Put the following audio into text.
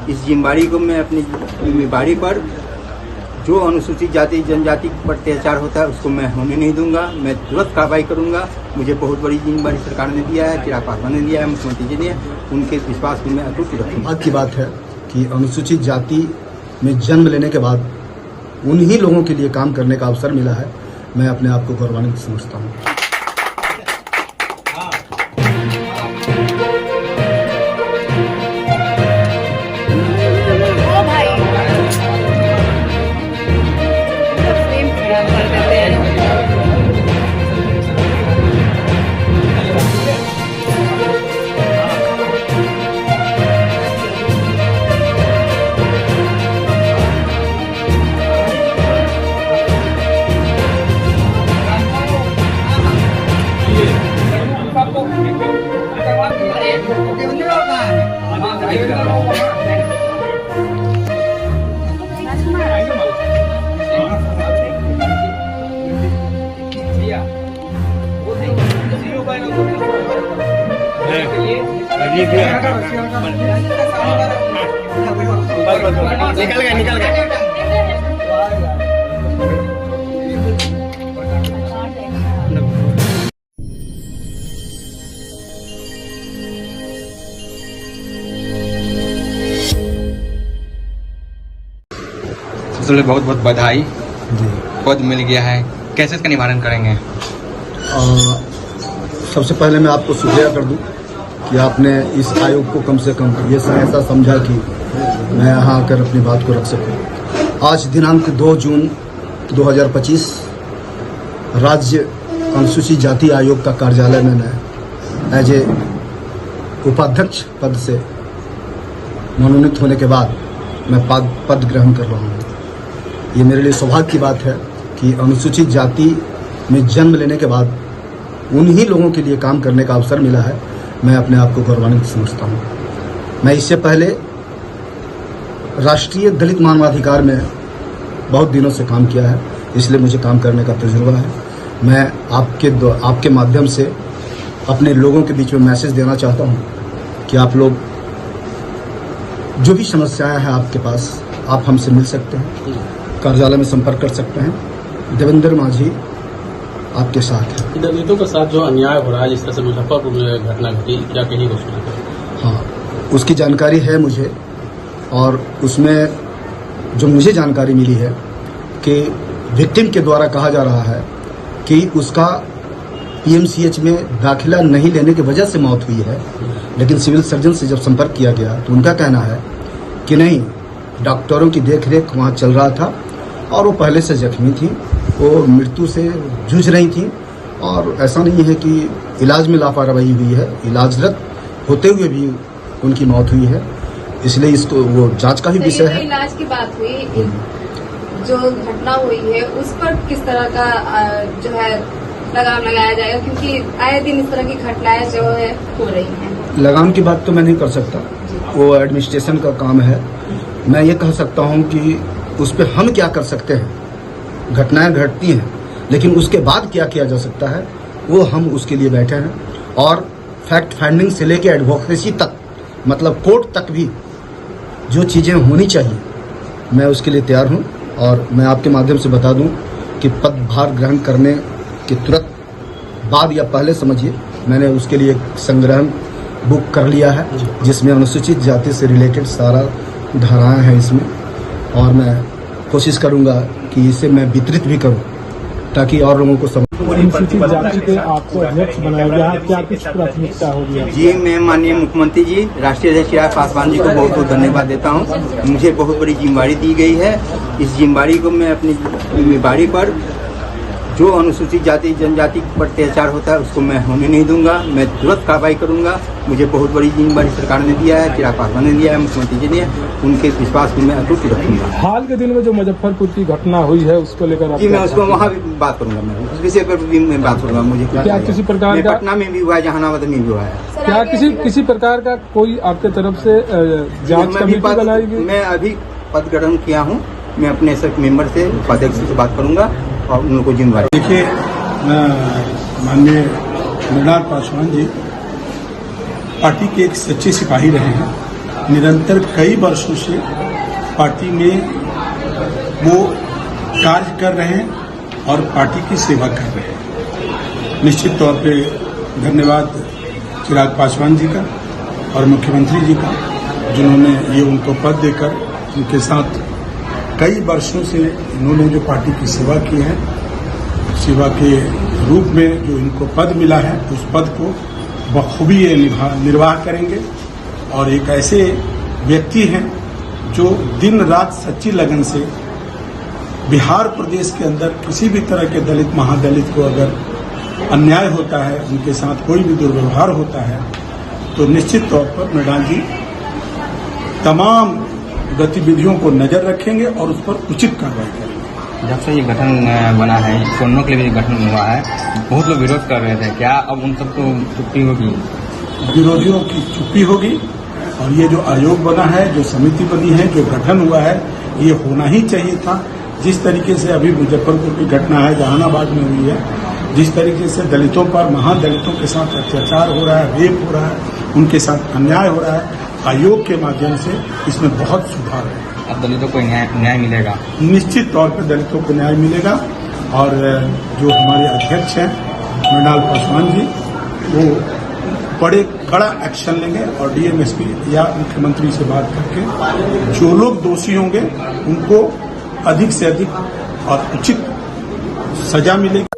इस जिम्मेवारी को मैं अपनी जिम्मेवारी पर जो अनुसूचित जाति जनजाति पर अत्याचार होता है उसको मैं होने नहीं दूंगा। मैं तुरंत कार्रवाई करूंगा। मुझे बहुत बड़ी जिम्मेवारी सरकार ने दिया है, चिराग पासवान ने दिया है, मुख्यमंत्री जी ने, उनके विश्वास को मैं अटूट रखूंगा। आज की बात है कि अनुसूचित जाति में जन्म लेने के बाद उन्हीं लोगों के लिए काम करने का अवसर मिला है। मैं अपने आप को गौरवान्वित समझता हूँ। निकल गए। बहुत बहुत बधाई जी, पद मिल गया है, कैसे इसका निवारण करेंगे? सबसे पहले मैं आपको शुक्रिया कर दूं कि आपने इस आयोग को कम से कम ये ऐसा समझा कि मैं यहाँ आकर अपनी बात को रख सकूं। आज दिनांक 2 जून 2025 राज्य अनुसूचित जाति आयोग का कार्यालय में मैं एज ए उपाध्यक्ष पद से मनोनीत होने के बाद मैं पद ग्रहण कर रहा हूँ। ये मेरे लिए सौभाग्य की बात है कि अनुसूचित जाति में जन्म लेने के बाद उन्हीं लोगों के लिए काम करने का अवसर मिला है। मैं अपने आप को गौरवान्वित समझता हूँ। मैं इससे पहले राष्ट्रीय दलित मानवाधिकार में बहुत दिनों से काम किया है, इसलिए मुझे काम करने का तजुर्बा है। मैं आपके माध्यम से अपने लोगों के बीच में मैसेज देना चाहता हूँ कि आप लोग जो भी समस्याएं हैं आपके पास, आप हमसे मिल सकते हैं, कार्यालय में संपर्क कर सकते हैं। देवेंद्र माझी आपके साथ है। दलितों के साथ जो अन्याय हो रहा है, जिस तरह से मुजफ्फरपुर में घटना घटी, क्या कहीं उसमें? हाँ, उसकी जानकारी है मुझे, और उसमें जो मुझे जानकारी मिली है कि विक्टिम के द्वारा कहा जा रहा है कि उसका पीएमसीएच में दाखिला नहीं लेने की वजह से मौत हुई है, लेकिन सिविल सर्जन से जब संपर्क किया गया तो उनका कहना है कि नहीं, डॉक्टरों की देखरेख वहाँ चल रहा था और वो पहले से जख्मी थी, वो मृत्यु से जूझ रही थी, और ऐसा नहीं है कि इलाज में लापरवाही हुई है, इलाजरत होते हुए भी उनकी मौत हुई है। इसलिए इसको वो जांच का ही विषय है। इलाज की बात हुई, जो घटना हुई है उस पर किस तरह का जो है लगाम लगाया जाएगा, क्योंकि आए दिन इस तरह की घटनाएं जो है हो रही हैं। लगाम की बात तो मैं नहीं कर सकता, वो एडमिनिस्ट्रेशन का काम है। मैं ये कह सकता हूँ कि उस पर हम क्या कर सकते हैं। घटनाएं घटती हैं, लेकिन उसके बाद क्या किया जा सकता है वो हम उसके लिए बैठे हैं, और फैक्ट फाइंडिंग से लेकर एडवोकेसी तक, मतलब कोर्ट तक भी जो चीज़ें होनी चाहिए मैं उसके लिए तैयार हूं। और मैं आपके माध्यम से बता दूं कि पदभार ग्रहण करने के तुरंत बाद या पहले समझिए, मैंने उसके लिए एक संग्रहण बुक कर लिया है जिसमें अनुसूचित जाति से रिलेटेड सारा धाराएं हैं इसमें, और मैं कोशिश करूंगा कि इसे मैं वितरित भी करूं ताकि और लोगों को समझ। अनुसूचित जाति के आपको अध्यक्ष बनाया गया है, क्या कुछ प्राथमिकता होगी? जी, मैं माननीय मुख्यमंत्री जी, राष्ट्रीय अध्यक्ष चिराग पासवान जी को बहुत बहुत धन्यवाद देता हूं। मुझे बहुत बड़ी जिम्मेवारी दी गई है। इस जिम्मेवारी को मैं अपनी जिम्मेवारी पर जो अनुसूचित जाति जनजाति पर अत्याचार होता है उसको मैं होने नहीं दूंगा। मैं तुरंत कार्रवाई करूंगा। मुझे बहुत बड़ी जिम्मेवारी सरकार ने दिया है, चिराग पासवान ने दिया है, मुख्यमंत्री जी ने, उनके विश्वास को मैं अटूट रखूंगा। हाल के दिन में जो मुजफ्फरपुर की घटना हुई है उसको लेकर जी, मैं उसको वहाँ भी बात करूंगा, मैं उस विषय पर भी मैं बात करूंगा। मुझे क्या किसी प्रकार का पटना में भी हुआ है, जहानाबाद में भी हुआ है, क्या किसी प्रकार का कोई आपके तरफ से जांच कमेटी बनाई गई? मैं अभी पद ग्रहण किया हूँ। मैं अपने सब मेंबर से, उपाध्यक्ष से बात करूंगा और उनको जिम्मेवारी। देखिए, माननीय मृणाल पासवान जी पार्टी के एक सच्चे सिपाही रहे हैं निरंतर कई वर्षों से पार्टी में वो कार्य कर रहे हैं और पार्टी की सेवा कर रहे हैं। निश्चित तौर पे धन्यवाद चिराग पासवान जी का और मुख्यमंत्री जी का, जिन्होंने ये उनको पद देकर उनके साथ कई वर्षों से इन्होंने जो पार्टी की सेवा की है, सेवा के रूप में जो इनको पद मिला है, उस पद को बखूबी ये निर्वाह करेंगे। और एक ऐसे व्यक्ति हैं जो दिन रात सच्ची लगन से बिहार प्रदेश के अंदर किसी भी तरह के दलित महादलित को अगर अन्याय होता है, उनके साथ कोई भी दुर्व्यवहार होता है, तो निश्चित तौर पर मृणाल जी तमाम गतिविधियों को नजर रखेंगे और उस पर उचित कार्रवाई करेंगे। जब से ये गठन बना है, सोनों के लिए भी गठन हुआ है, बहुत लोग विरोध कर रहे थे, क्या अब उन सबको चुप्पी होगी? विरोधियों की चुप्पी होगी और ये जो आयोग बना है, जो समिति बनी है, जो गठन हुआ है, ये होना ही चाहिए था। जिस तरीके से अभी मुजफ्फरपुर की घटना है, जहानाबाद में हुई है, जिस तरीके से दलितों पर, महादलितों के साथ अत्याचार हो रहा है, रेप हो रहा है, उनके साथ अन्याय हो रहा है, आयोग के माध्यम से इसमें बहुत सुधार है। अब दलितों को न्याय मिलेगा? निश्चित तौर पर दलितों को न्याय मिलेगा। और जो हमारे अध्यक्ष हैं मृणाल पासवान जी, वो बड़ा एक्शन लेंगे और डीएमएसपी या मुख्यमंत्री से बात करके जो लोग दोषी होंगे उनको अधिक से अधिक और उचित सजा मिलेगी।